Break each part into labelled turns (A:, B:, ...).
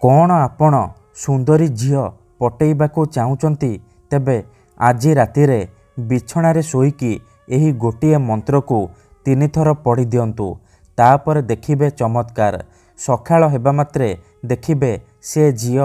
A: कौन आपण सुंदरी झील पटेइबाकू चाहुचंती तेबे आज रातिरे बिछणारे शोईकी एही गोटिए मंत्र को 3 थर पढ़ी दियंतु। तापर देखिबे चमत्कार। सकाळ हेबा मात्रे देखिबे से झील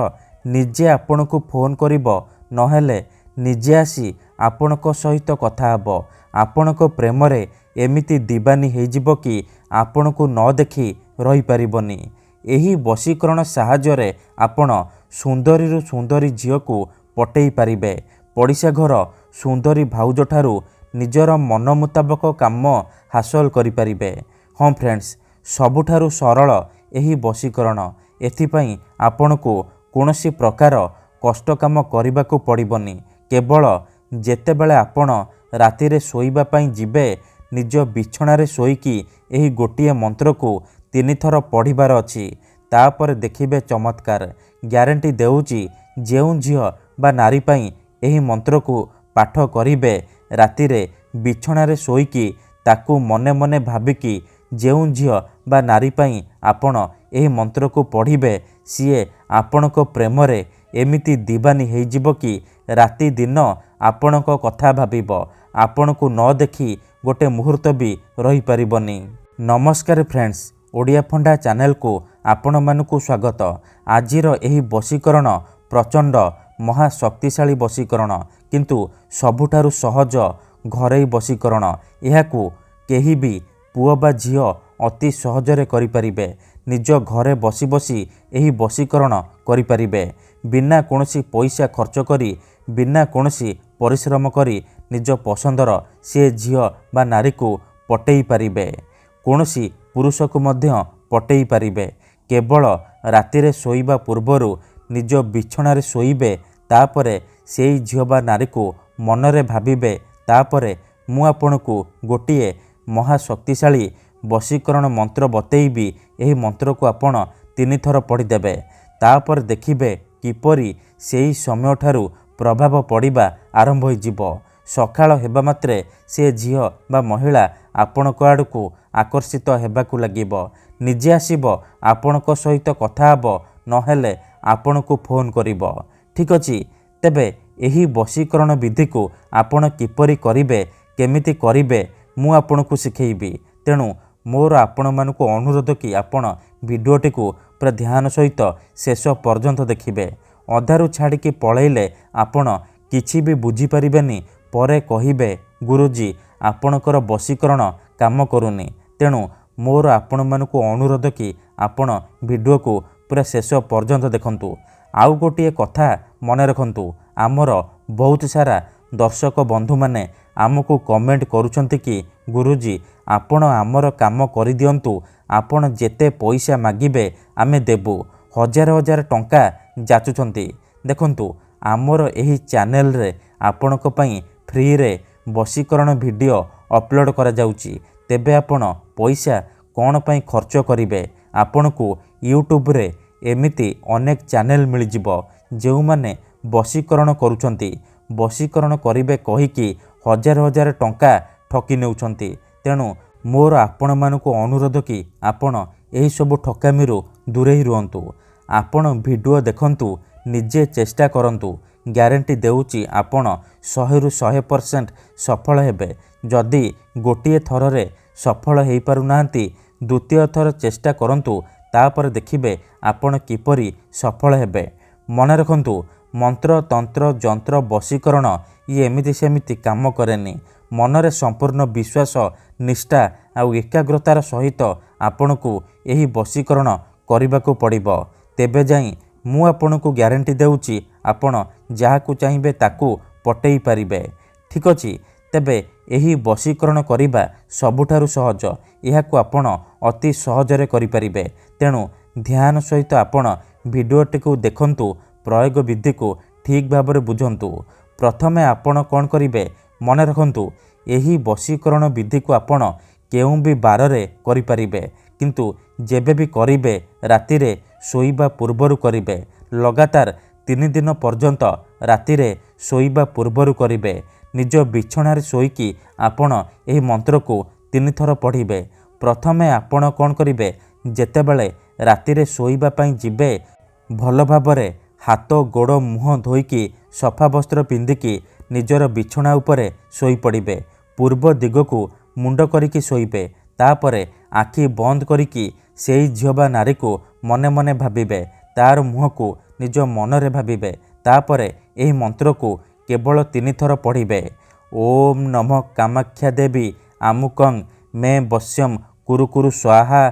A: निजे आपनकू फोन करिबो, नहेले निजे आसी आपनक सहित कथा हबो। आपनक प्रेम रे एमिति दीवानी हेजिबो कि आपनकू न देखि रही परिबोनी। एही वशीकरण साहाय्य आपण सुंदरी सुंदरी झील को पटेई पारिबे। पड़िशा घर सुंदरी भाउज ठारू निजर मन मुताबक काम हासिल करि पारिबे। हाँ फ्रेंड्स, सबुठारू सरल एही वशीकरण। एथिपाई आपनकू कोनोसी प्रकार कष्ट काम करिबाकू पड़िबोनी। केवल जेतेबेले आपण रातिरे शोइबा पई जिबे, निज बिछणारे शोईकी एही गोटिए मंत्र को 3 थर पढ़िबार अछि। तापर देखिबे चमत्कार। ग्यारंटी देउची जेउ झील बा नारी पई एही मंत्र को पाठ करिबे, रातिरे बिछणारे शोईकी ताकू मने मने भाबिकी जेउ झील बा नारी पई आपण एही मंत्र को पढ़िबे, सीए आपणक प्रेम रे एमिति दीवानी हेजिबो कि राति दिन आपणक कथा भाबिबो। आपणकू न देखि गोटे मुहूर्त भी रही परिबनी। नमस्कार फ्रेंड्स, ओडिया फंडा चैनल को आपण मानकू स्वागत। आजिर एही वशीकरण प्रचंड महाशक्तिशाली वशीकरण, किंतु सबुठारु सहज घरेई वशीकरण। एहाकू केही भी पुओ बा झील अति सहजरे करि परिबे। निज घरे बसी बसी एही वशीकरण करि परिबे। बिना कोनोसी पैसा खर्च करी, बिना कोनोसी परिश्रम करी निज पसंदर से झील बा नारी को पटेई पारिबे। कोनोसी पुरुष को मध्य पटेई पारिबे। केवल रातिरे शोइबा पूर्वरु निज बिछणारे शोइबे, तापरे सेई झील बा नारी को मनरे भाबिबे। तापरे मु आपनकू गोटिए महाशक्तिशाली वशीकरण मंत्र बतेइबी। एही मंत्र को आपण 3 थर पढ़ीदेबे। तापर देखिबे किपरि सेई समय ठारू प्रभाव पड़िबा आरंभ होइजिबो। सकाळ हेबा मात्रे से झील बा महिला आपणक आड़कू आकर्षित हेबाकू लागिबो। निजे आसीबो, आपणक सहित कथा हबो, नहेले आपणकू फोन करिबो। ठीक अछि, तेबे एही वशीकरण विधि को आपण किपरि करिबे, केमिति करिबे, मु आपणकू सिखेइबी। तेणु मोर आपण मानकू अनुरोध कि आपण वीडियोटी को पूरा ध्यान सहित शेष पर्यंत देखिबे। अधारू छाड़िकी पळैले आपण किछि भी बुझी परिबेनी। परे कहिबे गुरुजी आपणकर वशीकरण काम करूनी। तेणु मोर आपण मानकू अनुरोध कि आपण वीडियो को पूरा शेष पर्यंत देखंतु। आउ गोटिए कथा मन रखंतु, आमर बहुत सारा दर्शक बंधु माने आमको कमेंट करूछंती कि गुरुजी आपण आमर काम करि दियंतु, आपण जेते पैसा मागिबे आमे देबु। हजार हजार टंका जाचुछंती। देखंतु आमर एही चैनल रे आपणक पई फ्री रे वशीकरण वीडियो अपलोड करा जाउची। तेबे आपण पैसा कौन पई खर्च करिवे। आपणकू यूट्यूब रे एमिति अनेक चैनल मिल जिवो जेउ माने वशीकरण करूछंती। वशीकरण करिवे कहिकी हजार हजार टंका ठकी नेउछंती। तेणु मोर आपण मानकू अनुरोध कि आपण एही सब ठकामीरु दूरेई रुहंतु। आपण वीडियो देखंतु, निजे चेष्टा करंतु। ग्यारंटी देउची आपण 100 रु 100% सफल हेबे। जदि गोटिए थररे सफल हेई पारु नांती, द्वितीय थर चेष्टा करंतु। तापर देखिबे आपण किपरि सफल हेबे। मन रखंतु, मंत्र तंत्र जंत्र वशीकरण ये एमिति सेमिति काम करेनी। मनरे संपूर्ण विश्वास, निष्ठा आउ एकाग्रतार सहित आपणकू एही वशीकरण करिबाकू पड़िबो। तेबे जाई मु आपणकू ग्यारंटी देउची आपण जाहाकू चाहिबे ताकू पटेई पारिबे। ठीक अछि, तेबे एही वशीकरण करिबा सबुठारु सहज। एहाकू आपण अति सहजरे करि पारिबे। तेणु ध्यान सहित आपण वीडियोटी को देखंतु, प्रयोग विधि को ठीक भाबरे बुझंतु। प्रथमे आपण कोन करिबे, मन रखंतु एही वशीकरण विधि को आपण केउ भी बाररे करि पारिबे, किंतु जेबे भी करिबे रातिरे शोइबा पूर्वरु करिबे। लगातार 3 दिन पर्यंत रातिरे शोइबा पूर्वरु करिबे। निज बिछणारे शोईकी आपण एही मंत्र को 3 थर पढ़िबे। प्रथमे आपण कोन करिबे, जेतेबेले रातिरे शोइबा पई जिबे, ଭଲ ଭାବରେ ହାତ ଗୋଡ଼ ମୁହଁ ଧୋଇକି ସଫା ବସ୍ତ୍ର ପିନ୍ଧିକି ନିଜର ବିଛଣା ଉପରେ ଶୋଇପଡ଼ିବେ। ପୂର୍ବ ଦିଗକୁ ମୁଣ୍ଡ କରିକି ଶୋଇବେ। ତାପରେ ଆଖି ବନ୍ଦ କରିକି ସେଇ ଝିଅ ବା ନାରୀକୁ ମନେ ମନେ ଭାବିବେ। ତାର ମୁହଁକୁ ନିଜ ମନରେ ଭାବିବେ। ତାପରେ ଏହି ମନ୍ତ୍ରକୁ କେବଳ 3 ଥର ପଢ଼ିବେ। ଓମ୍ ନମଃ କାମାକ୍ଷା ଦେବୀ ଆମୁକଂ ମେ ବଶ୍ୟମ୍ କୁରୁ କୁରୁ ସ୍ୱାହା।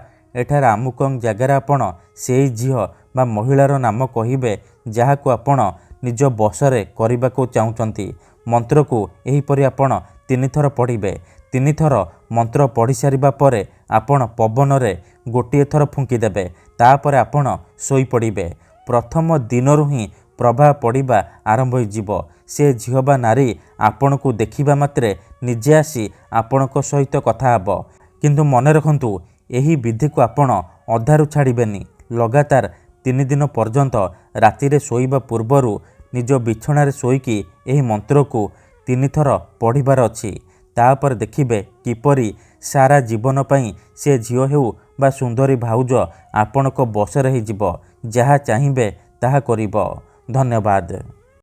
A: ଏଠାରେ ଆମୁକଂ ଜାଗାରେ ଆପଣ ସେଇ ଝିଅ ବା ମହିଳାର ନାମ କହିବେ ଯାହାକୁ ଆପଣ ନିଜ ବଶରେ କରିବାକୁ ଚାହୁଁଛନ୍ତି। ମନ୍ତ୍ରକୁ ଏହିପରି ଆପଣ 3 ଥର ପଢ଼ିବେ। 3 ଥର ମନ୍ତ୍ର ପଢ଼ି ସାରିବା ପରେ ଆପଣ ପବନରେ ଗୋଟିଏ ଥର ଫୁଙ୍କିଦେବେ। ତାପରେ ଆପଣ ଶୋଇପଡ଼ିବେ। ପ୍ରଥମ ଦିନରୁ ହିଁ ପ୍ରଭାବ ପଡ଼ିବା ଆରମ୍ଭ ହୋଇଯିବ। ସେ ଝିଅ ବା ନାରୀ ଆପଣଙ୍କୁ ଦେଖିବା ମାତ୍ରେ ନିଜେ ଆସି ଆପଣଙ୍କ ସହିତ କଥା ହେବ। କିନ୍ତୁ ମନେ ରଖନ୍ତୁ, ଏହି ବିଧିକୁ ଆପଣ ଅଧାରୁ ଛାଡ଼ିବେନି। ଲଗାତାର 3 ଦିନ ପର୍ଯ୍ୟନ୍ତ ରାତିରେ ଶୋଇବା ପୂର୍ବରୁ ନିଜ ବିଛଣାରେ ଶୋଇକି ଏହି ମନ୍ତ୍ରକୁ 3 ଥର ପଢ଼ିବାର ଅଛି। ତାପରେ ଦେଖିବେ କିପରି ସାରା ଜୀବନ ପାଇଁ ସେ ଝିଅ ହେଉ ବା ସୁନ୍ଦରୀ ଭାଉଜ ଆପଣଙ୍କ ବଶରେ ହେଇଯିବ। ଯାହା ଚାହିଁବେ ତାହା କରିବ। ଧନ୍ୟବାଦ।